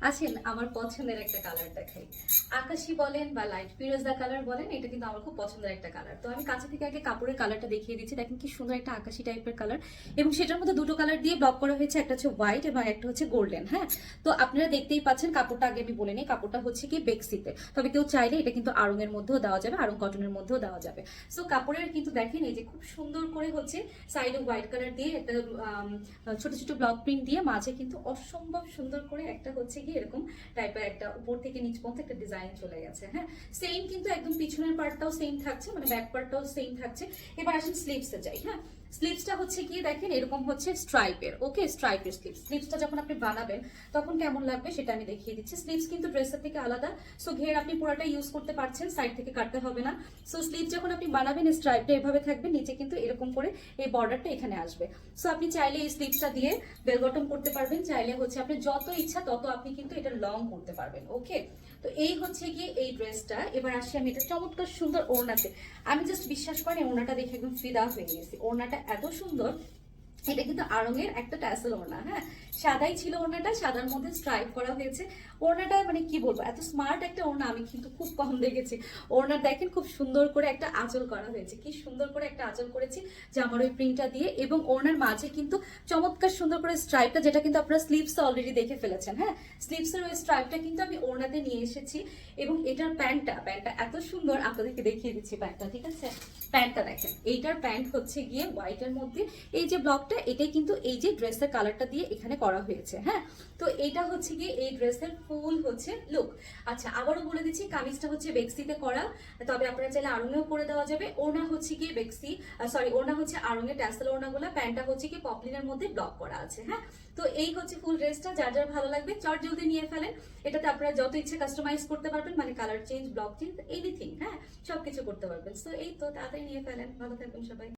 আছেন আমার পছন্দের একটা কালার দেখাই। আকাশি বলেন বা লাইট ফিরোজা কালার বলেন, এটা কিন্তু আমার খুব পছন্দের একটা কালার। তো আমি কাছে থেকে আগে কাপড়ের কালারটা দেখিয়ে দিচ্ছি। দেখেন কি সুন্দর একটা আকাশি টাইপের কালার, এবং সেটার মধ্যে দুটো কালার দিয়ে ব্লক করা হয়েছে, একটা হচ্ছে হোয়াইট এবং একটা হচ্ছে গোল্ডেন। হ্যাঁ, তো আপনারা দেখতেই পাচ্ছেন কাপড়টা আগে আমি বলে নিই, কাপড়টা হচ্ছে কি বেক্সিতে। তবে কেউ চাইলে এটা কিন্তু আড়ং-এর মধ্যেও দেওয়া যাবে, আড়ং কটনের মধ্যেও দেওয়া যাবে। সো কাপড়ের কিন্তু দেখেন এই যে খুব সুন্দর করে হচ্ছে সাইডে হোয়াইট কালার দিয়ে একটা ছোট ছোট ব্লক প্রিন্ট দিয়ে মাঝে কিন্তু অসম্ভব সুন্দর করে একটা হচ্ছে কি এরকম টাইপের একটা উপর থেকে নিচ পর্যন্ত একটা ডিজাইন চলে গেছে। হ্যাঁ, সেম কিন্তু একদম পিছনের পার্টটাও সেম থাকছে, মানে ব্যাক পার্টটাও সেম থাকছে। এবার আসেন স্লিভসে যাই। হ্যাঁ, স্লিভসটা হচ্ছে কি দেখেন এরকম হচ্ছে স্ট্রাইপের। ওকে, স্ট্রাইপের স্লিভস। স্লিভসটা যখন আপনি বানাবেন তখন কেমন লাগবে সেটা আমি দেখিয়ে দিচ্ছি। স্লিভস কিন্তু ড্রেসের থেকে আলাদা, সো ঘের আপনি পুরোটা ইউজ করতে পারছেন, সাইড থেকে কাটতে হবে না। সো স্লিভ যখন আপনি বানাবেন স্ট্রাইপটা এভাবে থাকবে, নিচে কিন্তু এরকম করে এই বর্ডারটা এখানে আসবে। সো আপনি চাইলে এই স্লিভসটা দিয়ে বেল বটম করতে পারবেন, চাইলে হচ্ছে আপনি যত ইচ্ছা তত আপনি কিন্তু এটা লং করতে পারবেন। ওকে, তো এই হচ্ছে গিয়ে এই ড্রেসটা। এবার আসি আমি এটা চমৎকার সুন্দর ওড়নাতে। আমি জাস্ট বিশ্বাস করেন ওড়নাটা দেখে একদম ফিদা হয়ে গেছি। ওড়নাটা এত সুন্দর, এটা কিন্তু আড়ং-এর একটা ট্যাসেল ওড়না। হ্যাঁ, সাদাই ছিল ওড়নাটা, সাদার মধ্যে স্ট্রাইপ করা হয়েছে। ওড়নাটা মানে কি বলবো, এত স্মার্ট একটা ওড়না আমি কিন্তু খুব কম দেখেছি। ওড়না দেখেন খুব সুন্দর করে একটা আঁচল করা হয়েছে, কি সুন্দর করে একটা আঁচল করেছি যে আমার ওই প্রিন্টটা দিয়ে, এবং ওড়নার মাঝে কিন্তু চমৎকার সুন্দর করে স্ট্রাইপটা, যেটা কিন্তু আপনারা স্লিভসে অলরেডি দেখে ফেলেছেন। হ্যাঁ, স্লিভসের ওই স্ট্রাইপটা কিন্তু আমি ওড়নাতে নিয়ে এসেছি, এবং এটার প্যান্টটা এত সুন্দর, আপনাদেরকে দেখিয়ে দিচ্ছি প্যান্টটা। ঠিক আছে, প্যান্টটা দেখেন, এইটার প্যান্ট হচ্ছে গিয়ে হোয়াইটের মধ্যে এই যে ব্লকটা, এটাই কিন্তু এই যে ড্রেসের কালারটা দিয়ে এখানে করা হয়েছে। হ্যাঁ, তো এটা হচ্ছে গিয়ে এই ড্রেসের ফুল হচ্ছে লুক। আচ্ছা, আবারও বলে দিচ্ছি, কামিজটা হচ্ছে বেক্সিতে করা, তবে আপনারা চাইলে আড়ঙেও করে দেওয়া যাবে। ওড়না হচ্ছে গিয়ে বেক্সি, সরি ওড়না হচ্ছে আড়ঙের ট্যাসেল ওড়নাগুলো, প্যান্টটা হচ্ছে কি পপলিনের মধ্যে ব্লক করা আছে। হ্যাঁ, তো এই হচ্ছে ফুল ড্রেসটা। যার যার ভালো লাগবে চট জলদি নিয়ে ফেলেন। এটাতে আপনারা যত ইচ্ছে কাস্টমাইজ করতে পারবেন, মানে colour change, block change, anything. হ্যাঁ, সবকিছু করতে পারবেন। তো এই তো তাড়াতাড়ি নিয়ে ফেলেন। ভালো থাকবেন সবাই।